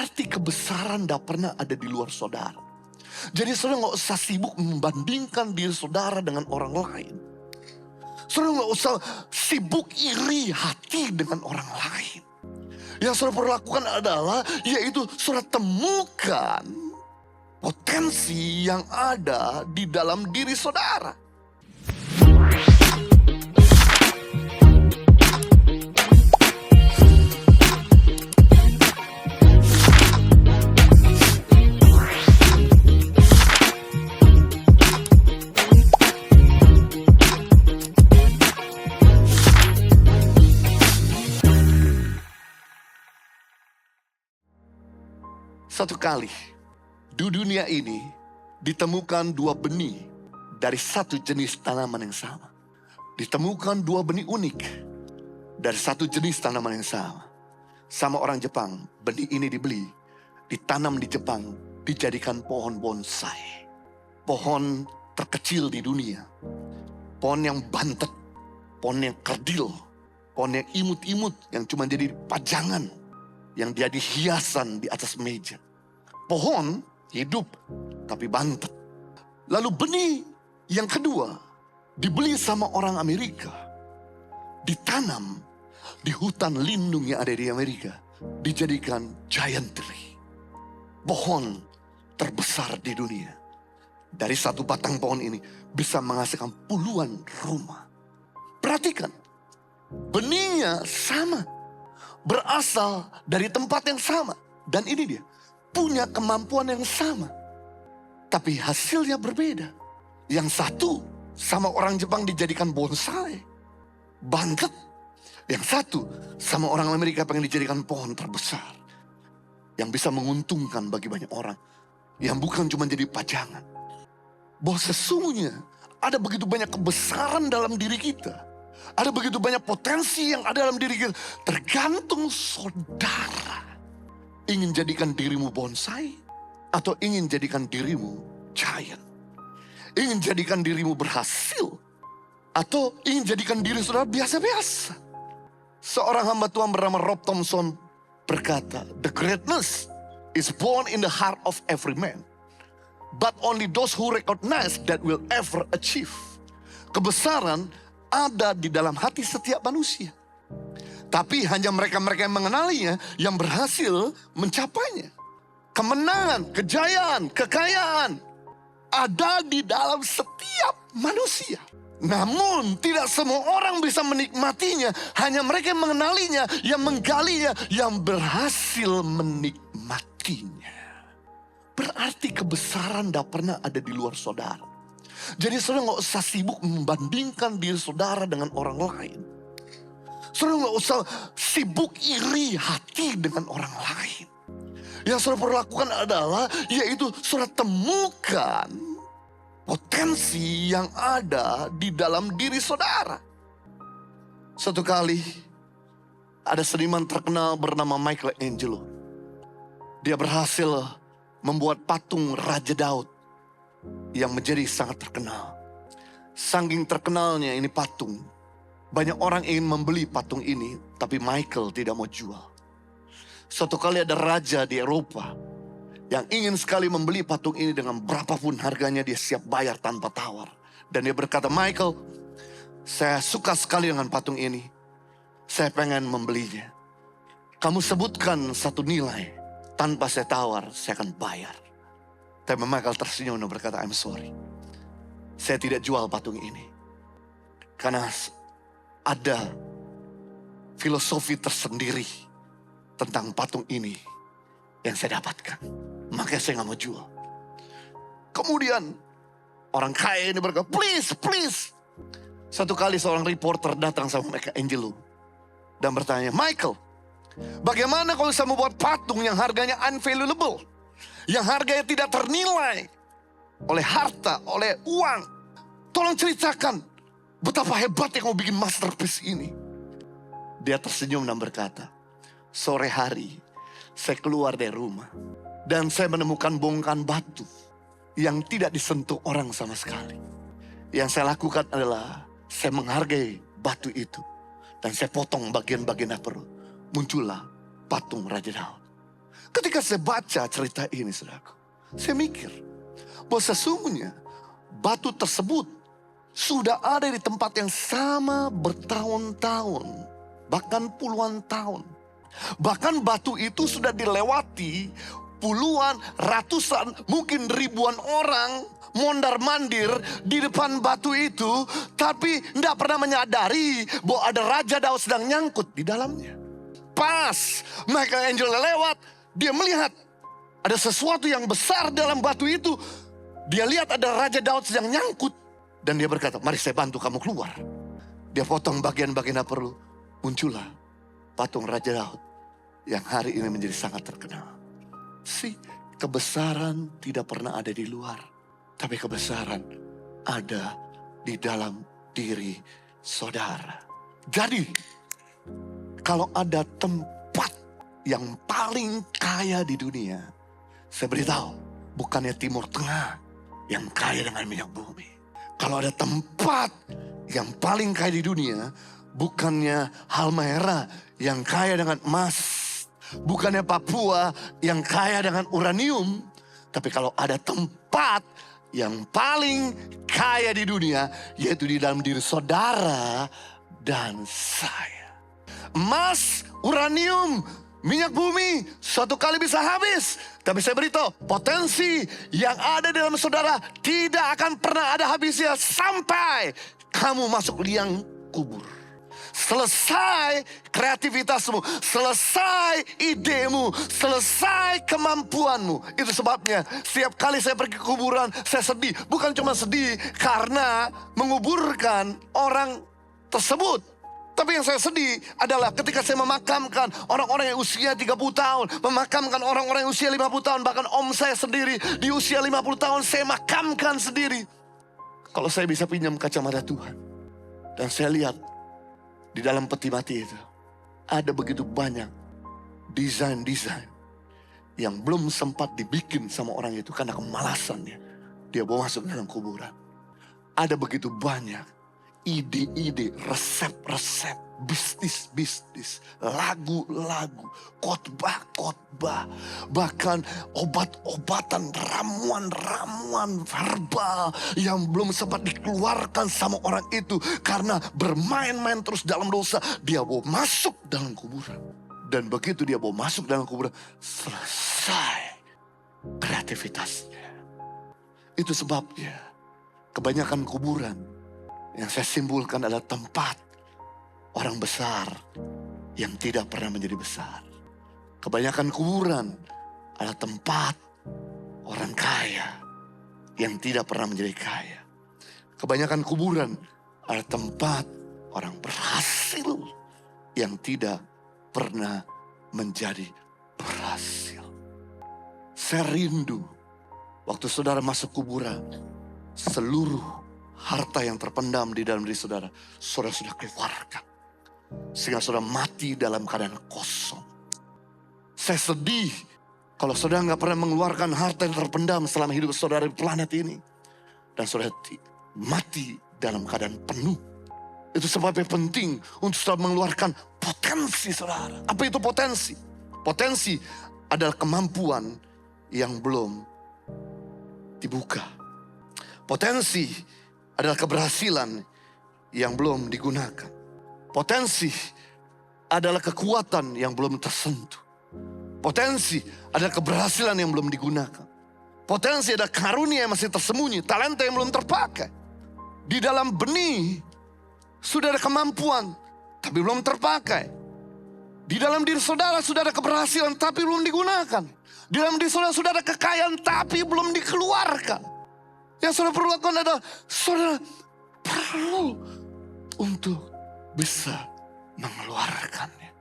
Berarti kebesaran tidak pernah ada di luar saudara. Jadi saudara nggak usah sibuk membandingkan diri saudara dengan orang lain. Saudara nggak usah sibuk iri hati dengan orang lain. Yang saudara perlu lakukan adalah, yaitu saudara temukan potensi yang ada di dalam diri saudara. Satu kali di dunia ini ditemukan dua benih dari satu jenis tanaman yang sama. Ditemukan dua benih unik dari satu jenis tanaman yang sama. Sama orang Jepang, benih ini dibeli, ditanam di Jepang, dijadikan pohon bonsai. Pohon terkecil di dunia. Pohon yang bantet, pohon yang kerdil, pohon yang imut-imut yang cuma jadi pajangan, yang jadi hiasan di atas meja. Pohon hidup tapi bantet. Lalu benih yang kedua dibeli sama orang Amerika, ditanam di hutan lindung yang ada di Amerika, dijadikan giant tree, pohon terbesar di dunia. Dari satu batang pohon ini bisa menghasilkan puluhan rumah. Perhatikan, benihnya sama, berasal dari tempat yang sama, dan ini dia, punya kemampuan yang sama. Tapi hasilnya berbeda. Yang satu sama orang Jepang dijadikan bonsai, bantet. Yang satu sama orang Amerika pengen dijadikan pohon terbesar, yang bisa menguntungkan bagi banyak orang, yang bukan cuma jadi pajangan. Bahwa sesungguhnya ada begitu banyak kebesaran dalam diri kita. Ada begitu banyak potensi yang ada dalam diri kita. Tergantung saudara ingin jadikan dirimu bonsai atau ingin jadikan dirimu giant. Ingin jadikan dirimu berhasil atau ingin jadikan diri saudara biasa-biasa. Seorang hamba Tuhan bernama Rob Thompson berkata, "The greatness is born in the heart of every man, but only those who recognize that will ever achieve." Kebesaran ada di dalam hati setiap manusia. Tapi hanya mereka-mereka yang mengenalinya yang berhasil mencapainya. Kemenangan, kejayaan, kekayaan ada di dalam setiap manusia. Namun tidak semua orang bisa menikmatinya. Hanya mereka yang mengenalinya, yang menggalinya, yang berhasil menikmatinya. Berarti kebesaran tidak pernah ada di luar saudara. Jadi saudara nggak usah sibuk membandingkan diri saudara dengan orang lain. Saudara nggak usah sibuk iri hati dengan orang lain. Yang saudara perlu lakukan adalah, yaitu saudara temukan potensi yang ada di dalam diri saudara. Satu kali ada seniman terkenal bernama Michelangelo. Dia berhasil membuat patung Raja Daud yang menjadi sangat terkenal. Saking terkenalnya ini patung, banyak orang ingin membeli patung ini, tapi Michael tidak mau jual. Suatu kali ada raja di Eropa yang ingin sekali membeli patung ini dengan berapapun harganya dia siap bayar tanpa tawar. Dan dia berkata, "Michael, saya suka sekali dengan patung ini. Saya pengen membelinya. Kamu sebutkan satu nilai, tanpa saya tawar, saya akan bayar." Tapi Michael tersenyum dan berkata, "I'm sorry. Saya tidak jual patung ini. Karena ada filosofi tersendiri tentang patung ini yang saya dapatkan. Makanya saya gak mau jual." Kemudian orang kaya ini berkata, please. Satu kali seorang reporter datang sama Michelangelo dan bertanya, "Michael, bagaimana kalau saya membuat patung yang harganya unvaluable? Yang harganya tidak ternilai oleh harta, oleh uang. Tolong ceritakan betapa hebatnya kamu bikin masterpiece ini." Dia tersenyum dan berkata, "Sore hari saya keluar dari rumah dan saya menemukan bongkahan batu yang tidak disentuh orang sama sekali. Yang saya lakukan adalah saya menghargai batu itu dan saya potong bagian-bagian perut. Muncullah patung Raja Daud. Ketika saya baca cerita ini, saudaraku, saya mikir bahwa sesungguhnya batu tersebut sudah ada di tempat yang sama bertahun-tahun, bahkan puluhan tahun. Bahkan batu itu sudah dilewati puluhan, ratusan, mungkin ribuan orang mondar-mandir di depan batu itu, tapi tidak pernah menyadari bahwa ada Raja Daud sedang nyangkut di dalamnya. Pas Michael Angelo lewat, dia melihat ada sesuatu yang besar dalam batu itu. Dia lihat ada Raja Daud sedang nyangkut. Dan dia berkata, mari saya bantu kamu keluar. Dia potong bagian-bagian yang perlu. Muncullah patung Raja Daud yang hari ini menjadi sangat terkenal. Kebesaran tidak pernah ada di luar, tapi kebesaran ada di dalam diri saudara. Jadi, kalau ada tempat yang paling kaya di dunia, saya beritahu, bukannya Timur Tengah yang kaya dengan minyak bumi. Kalau ada tempat yang paling kaya di dunia, bukannya Halmahera yang kaya dengan emas, bukannya Papua yang kaya dengan uranium, tapi kalau ada tempat yang paling kaya di dunia, yaitu di dalam diri saudara dan saya. Emas, uranium, minyak bumi suatu kali bisa habis. Tapi saya beritahu, potensi yang ada dalam saudara tidak akan pernah ada habisnya sampai kamu masuk liang kubur. Selesai kreativitasmu, selesai idemu, selesai kemampuanmu. Itu sebabnya setiap kali saya pergi ke kuburan, saya sedih. Bukan cuma sedih karena menguburkan orang tersebut. Tapi yang saya sedih adalah ketika saya memakamkan orang-orang yang usia 30 tahun. Memakamkan orang-orang yang usia 50 tahun. Bahkan om saya sendiri di usia 50 tahun saya makamkan sendiri. Kalau saya bisa pinjam kacamata Tuhan. Dan saya lihat di dalam peti mati itu ada begitu banyak desain-desain yang belum sempat dibikin sama orang itu karena kemalasannya. Dia bawa masuk dalam kuburan. Ada begitu banyak ide-ide, resep-resep, bisnis-bisnis, lagu-lagu, khotbah-khotbah, bahkan obat-obatan, ramuan-ramuan verbal yang belum sempat dikeluarkan sama orang itu karena bermain-main terus dalam dosa. Dia bawa masuk dalam kuburan. Dan begitu dia bawa masuk dalam kuburan, selesai kreativitasnya. Itu sebabnya kebanyakan kuburan yang saya simpulkan adalah tempat orang besar yang tidak pernah menjadi besar. Kebanyakan kuburan adalah tempat orang kaya yang tidak pernah menjadi kaya. Kebanyakan kuburan adalah tempat orang berhasil yang tidak pernah menjadi berhasil. Saya rindu waktu saudara masuk kuburan, seluruh harta yang terpendam di dalam diri saudara, saudara sudah keluarkan. Sehingga saudara mati dalam keadaan kosong. Saya sedih kalau saudara nggak pernah mengeluarkan harta yang terpendam selama hidup saudara di planet ini. Dan saudara mati dalam keadaan penuh. Itu sebabnya penting untuk saudara mengeluarkan potensi saudara. Apa itu potensi? Potensi adalah kemampuan yang belum dibuka. Potensi adalah keberhasilan yang belum digunakan. Potensi adalah kekuatan yang belum tersentuh. Potensi adalah keberhasilan yang belum digunakan. Potensi adalah karunia yang masih tersembunyi, talenta yang belum terpakai. Di dalam benih sudah ada kemampuan, tapi belum terpakai. Di dalam diri saudara sudah ada keberhasilan, tapi belum digunakan. Di dalam diri saudara sudah ada kekayaan, tapi belum dikeluarkan. Yang saudara perlu lakukan adalah saudara perlu untuk bisa mengeluarkannya.